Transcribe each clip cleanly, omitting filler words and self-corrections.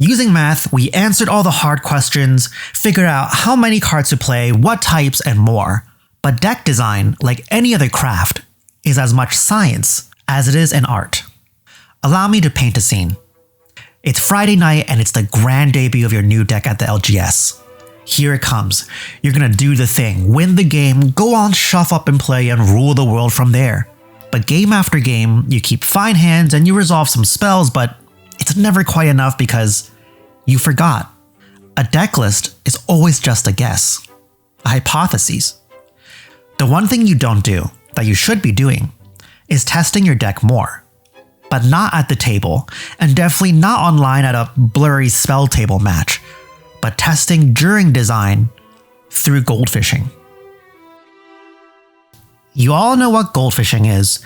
Using math, we answered all the hard questions, figured out how many cards to play, what types, and more. But deck design, like any other craft, is as much science as it is an art. Allow me to paint a scene. It's Friday night and it's the grand debut of your new deck at the LGS. Here it comes. You're gonna do the thing, win the game, go on, shuffle up and play, and rule the world from there. But game after game, you keep fine hands and you resolve some spells, but it's never quite enough because you forgot. A deck list is always just a guess, a hypothesis. The one thing you don't do, that you should be doing, is testing your deck more. But not at the table, and definitely not online at a blurry spell table match, but testing during design through goldfishing. You all know what goldfishing is.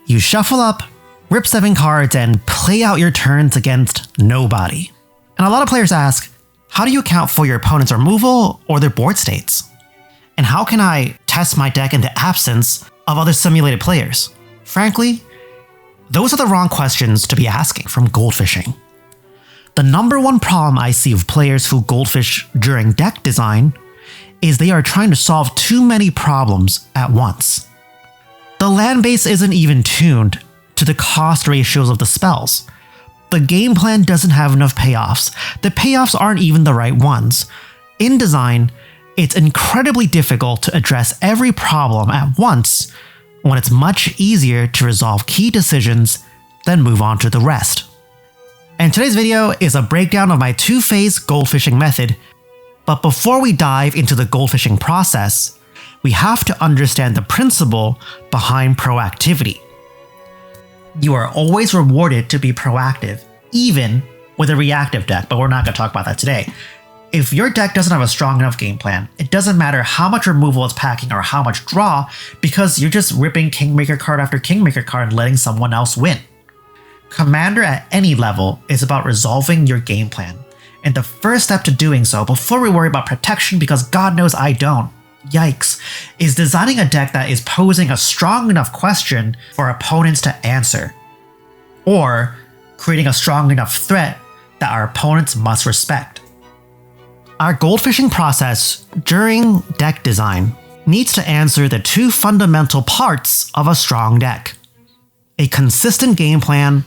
You shuffle up, rip 7 cards, and play out your turns against nobody. And a lot of players ask, how do you account for your opponent's removal or their board states? And how can I test my deck in the absence of other simulated players? Frankly, those are the wrong questions to be asking from goldfishing. The number one problem I see with players who goldfish during deck design is they are trying to solve too many problems at once. The land base isn't even tuned to the cost ratios of the spells. The game plan doesn't have enough payoffs. The payoffs aren't even the right ones. In design, it's incredibly difficult to address every problem at once when it's much easier to resolve key decisions then move on to the rest. And today's video is a breakdown of my 2-phase goldfishing method, but before we dive into the goldfishing process, we have to understand the principle behind proactivity. You are always rewarded to be proactive, even with a reactive deck, but we're not going to talk about that today. If your deck doesn't have a strong enough game plan, it doesn't matter how much removal it's packing or how much draw, because you're just ripping Kingmaker card after Kingmaker card and letting someone else win. Commander at any level is about resolving your game plan, and the first step to doing so, before we worry about protection because God knows I don't, yikes, is designing a deck that is posing a strong enough question for opponents to answer, or creating a strong enough threat that our opponents must respect. Our goldfishing process during deck design needs to answer the 2 fundamental parts of a strong deck: a consistent game plan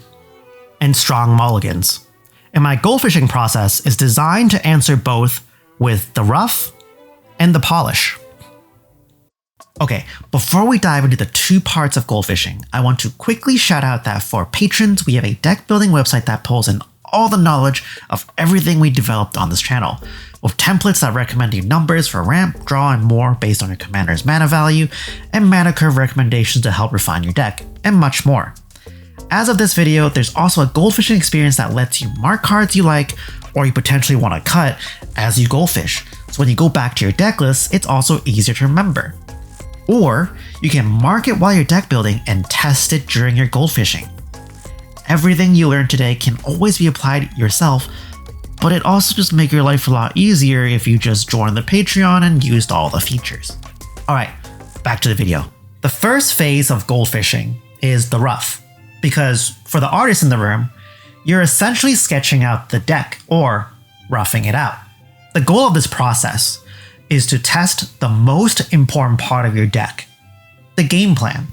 and strong mulligans. And my goldfishing process is designed to answer both with the rough and the polish. Okay, before we dive into the 2 parts of goldfishing, I want to quickly shout out that for patrons, we have a deck building website that pulls in all the knowledge of everything we developed on this channel, with templates that recommend you numbers for ramp, draw, and more based on your commander's mana value, and mana curve recommendations to help refine your deck, and much more. As of this video, there's also a goldfishing experience that lets you mark cards you like or you potentially want to cut as you goldfish, so when you go back to your deck list, it's also easier to remember. Or you can mark it while you're deck building and test it during your goldfishing. Everything you learned today can always be applied yourself, but it also just makes your life a lot easier if you just joined the Patreon and used all the features. Alright, back to the video. The first phase of goldfishing is the rough, because for the artists in the room, you're essentially sketching out the deck or roughing it out. The goal of this process is to test the most important part of your deck, the game plan.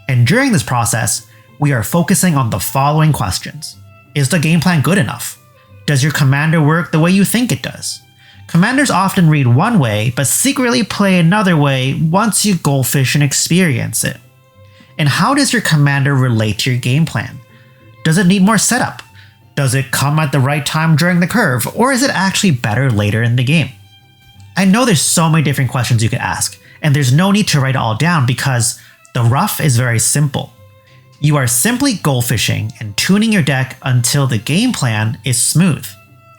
And during this process, we are focusing on the following questions. Is the game plan good enough? Does your commander work the way you think it does? Commanders often read one way, but secretly play another way once you goldfish and experience it. And how does your commander relate to your game plan? Does it need more setup? Does it come at the right time during the curve, or is it actually better later in the game? I know there's so many different questions you could ask, and there's no need to write it all down because the rough is very simple. You are simply goldfishing and tuning your deck until the game plan is smooth.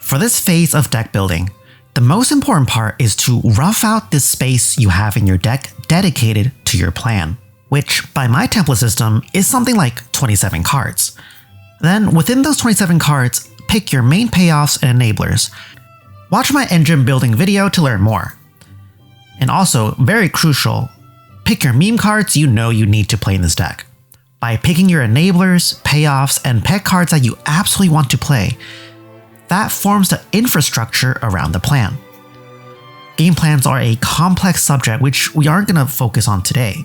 For this phase of deck building, the most important part is to rough out the space you have in your deck dedicated to your plan, which by my template system is something like 27 cards. Then within those 27 cards, pick your main payoffs and enablers. Watch my engine building video to learn more. And also, very crucial, pick your meme cards you know you need to play in this deck. By picking your enablers, payoffs, and pet cards that you absolutely want to play, that forms the infrastructure around the plan. Game plans are a complex subject which we aren't going to focus on today,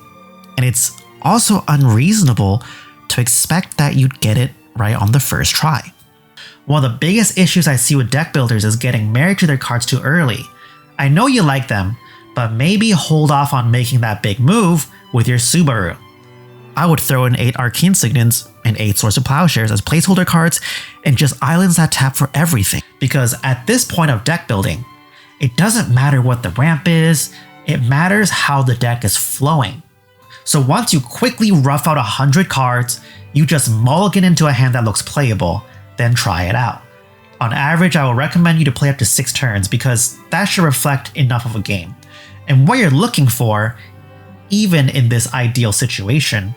and it's also unreasonable to expect that you'd get it right on the first try. One of the biggest issues I see with deck builders is getting married to their cards too early. I know you like them, but maybe hold off on making that big move with your Subaru. I would throw in 8 Arcane Signets and 8 Swords of Plowshares as placeholder cards and just islands that tap for everything. Because at this point of deck building, it doesn't matter what the ramp is, it matters how the deck is flowing. So once you quickly rough out 100 cards, you just mulligan into a hand that looks playable, then try it out. On average, I will recommend you to play up to 6 turns because that should reflect enough of a game. And what you're looking for, even in this ideal situation,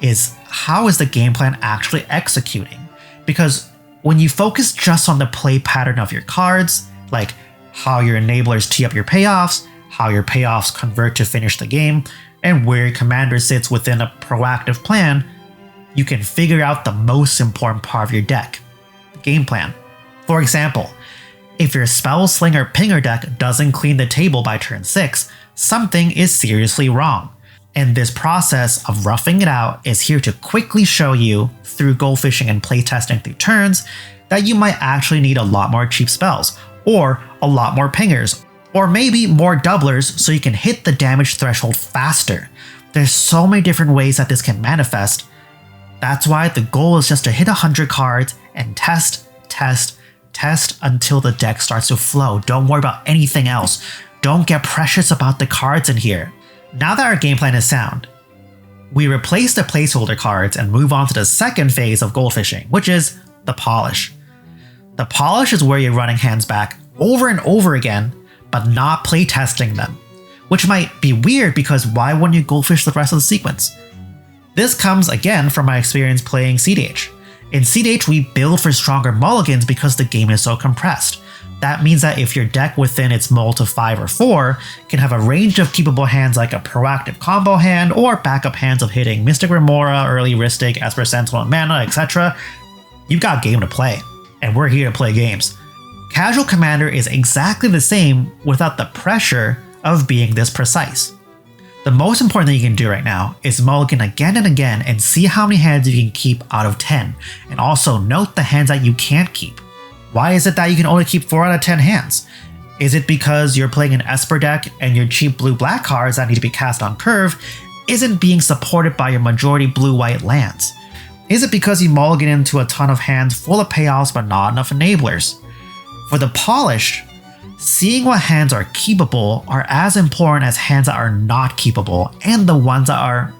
is how is the game plan actually executing? Because when you focus just on the play pattern of your cards, like how your enablers tee up your payoffs, how your payoffs convert to finish the game, and where your commander sits within a proactive plan, you can figure out the most important part of your deck, the game plan. For example, if your Spell Slinger Pinger deck doesn't clean the table by turn 6, something is seriously wrong. And this process of roughing it out is here to quickly show you, through goldfishing and playtesting through turns, that you might actually need a lot more cheap spells, or a lot more pingers, or maybe more doublers so you can hit the damage threshold faster. There's so many different ways that this can manifest. That's why the goal is just to hit 100 cards and test until the deck starts to flow. Don't worry about anything else. Don't get precious about the cards in here. Now that our game plan is sound, we replace the placeholder cards and move on to the second phase of goldfishing, which is the polish. The polish is where you're running hands back over and over again, but not playtesting them, which might be weird because why wouldn't you goldfish the rest of the sequence? This comes again from my experience playing CDH. In CDH, we build for stronger mulligans because the game is so compressed. That means that if your deck within its mold of 5 or 4 can have a range of keepable hands like a proactive combo hand or backup hands of hitting Mystic Remora, early Ristic, Esper Sentinel, Mana, etc., you've got game to play. And we're here to play games. Casual Commander is exactly the same without the pressure of being this precise. The most important thing you can do right now is mulligan again and again and see how many hands you can keep out of 10, and also note the hands that you can't keep. Why is it that you can only keep 4 out of 10 hands? Is it because you're playing an Esper deck and your cheap blue-black cards that need to be cast on curve isn't being supported by your majority blue-white lands? Is it because you mulligan into a ton of hands full of payoffs but not enough enablers? For the polish, seeing what hands are keepable are as important as hands that are not keepable and the ones that are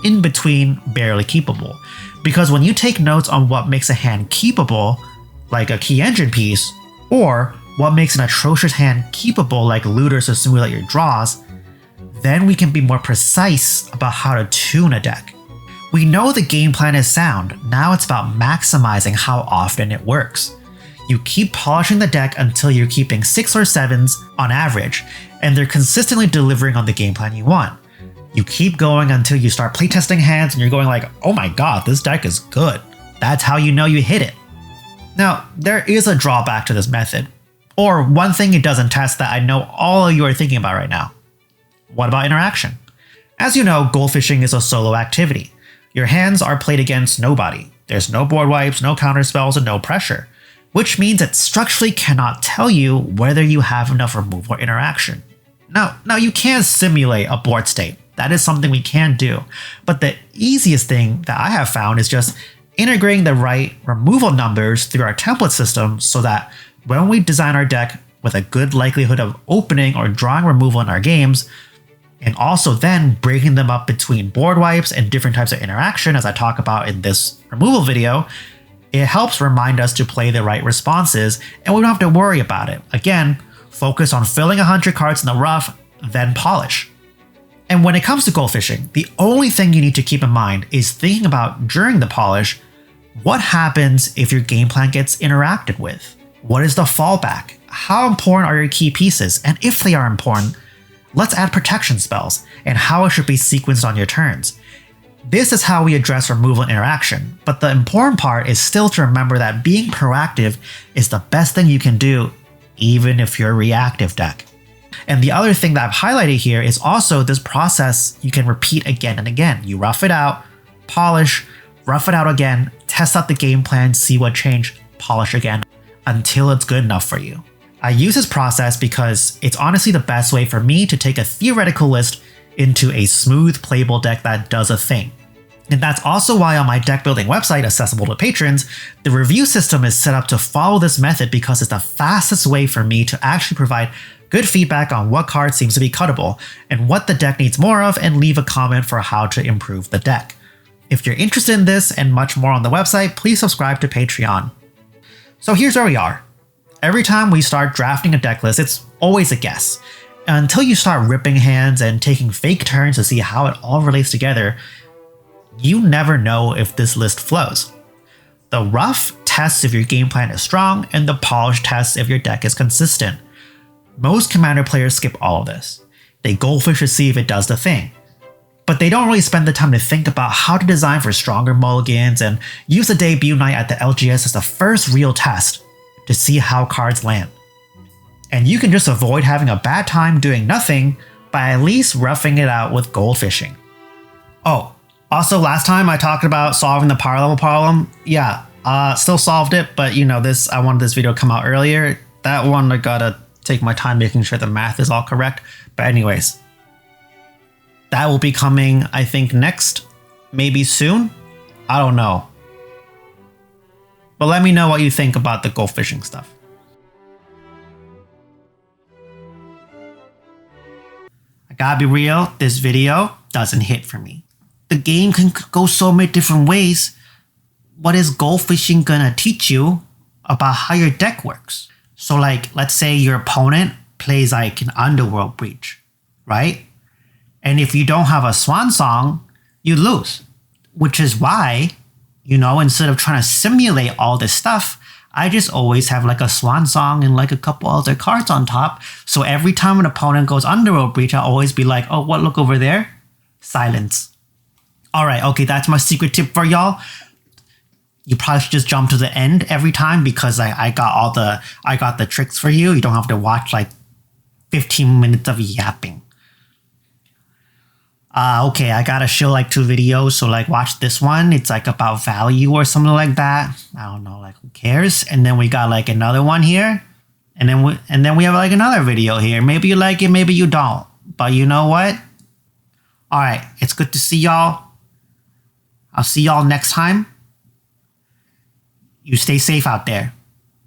in between barely keepable. Because when you take notes on what makes a hand keepable, like a key engine piece, or what makes an atrocious hand keepable like looters to simulate your draws, then we can be more precise about how to tune a deck. We know the game plan is sound, now it's about maximizing how often it works. You keep polishing the deck until you're keeping 6 or 7s on average, and they're consistently delivering on the game plan you want. You keep going until you start playtesting hands and you're going like, oh my god, this deck is good. That's how you know you hit it. Now, there is a drawback to this method, or one thing it doesn't test that I know all of you are thinking about right now. What about interaction? As you know, goldfishing is a solo activity. Your hands are played against nobody. There's no board wipes, no counter spells, and no pressure, which means it structurally cannot tell you whether you have enough removal or interaction. Now you can simulate a board state. That is something we can do, but the easiest thing that I have found is just integrating the right removal numbers through our template system so that when we design our deck with a good likelihood of opening or drawing removal in our games, and also then breaking them up between board wipes and different types of interaction as I talk about in this removal video, it helps remind us to play the right responses and we don't have to worry about it. Again, focus on filling 100 cards in the rough, then polish. And when it comes to goldfishing, the only thing you need to keep in mind is thinking about during the polish, what happens if your game plan gets interacted with? What is the fallback? How important are your key pieces? And if they are important, let's add protection spells and how it should be sequenced on your turns. This is how we address removal interaction, but the important part is still to remember that being proactive is the best thing you can do, even if you're a reactive deck. And the other thing that I've highlighted here is also this process you can repeat again and again. You rough it out, polish, rough it out again, test out the game plan, see what changed, polish again, until it's good enough for you. I use this process because it's honestly the best way for me to take a theoretical list into a smooth playable deck that does a thing. And that's also why on my deck building website, accessible to patrons, the review system is set up to follow this method because it's the fastest way for me to actually provide good feedback on what card seems to be cuttable and what the deck needs more of, and leave a comment for how to improve the deck. If you're interested in this and much more on the website, please subscribe to Patreon. So here's where we are. Every time we start drafting a deck list, it's always a guess. Until you start ripping hands and taking fake turns to see how it all relates together, you never know if this list flows. The rough tests if your game plan is strong, and the polish tests if your deck is consistent. Most Commander players skip all of this. They goldfish to see if it does the thing. But they don't really spend the time to think about how to design for stronger mulligans and use the debut night at the LGS as the first real test to see how cards land. And you can just avoid having a bad time doing nothing by at least roughing it out with goldfishing. Oh, also last time I talked about solving the power level problem. Yeah, still solved it, but I wanted this video to come out earlier. That one I gotta take my time making sure the math is all correct. But anyways, that will be coming, I think, next, maybe soon. I don't know. But let me know what you think about the goldfishing stuff. I gotta be real, this video doesn't hit for me. The game can go so many different ways. What is goldfishing gonna teach you about how your deck works? So let's say your opponent plays like an Underworld Breach, right? And if you don't have a Swan Song, you lose. Which is why, instead of trying to simulate all this stuff, I just always have like a Swan Song and like a couple other cards on top. So every time an opponent goes Underworld Breach, I'll always be like, oh, what, look over there? Silence. All right, okay, that's my secret tip for y'all. You probably should just jump to the end every time because I got the tricks for you. You don't have to watch like 15 minutes of yapping. Okay, I gotta show like 2 videos, so watch this one. It's about value or something like that. I don't know, who cares? And then we got another one here, and then we have another video here. Maybe you like it, maybe you don't. But you know what? All right, it's good to see y'all. I'll see y'all next time. You stay safe out there.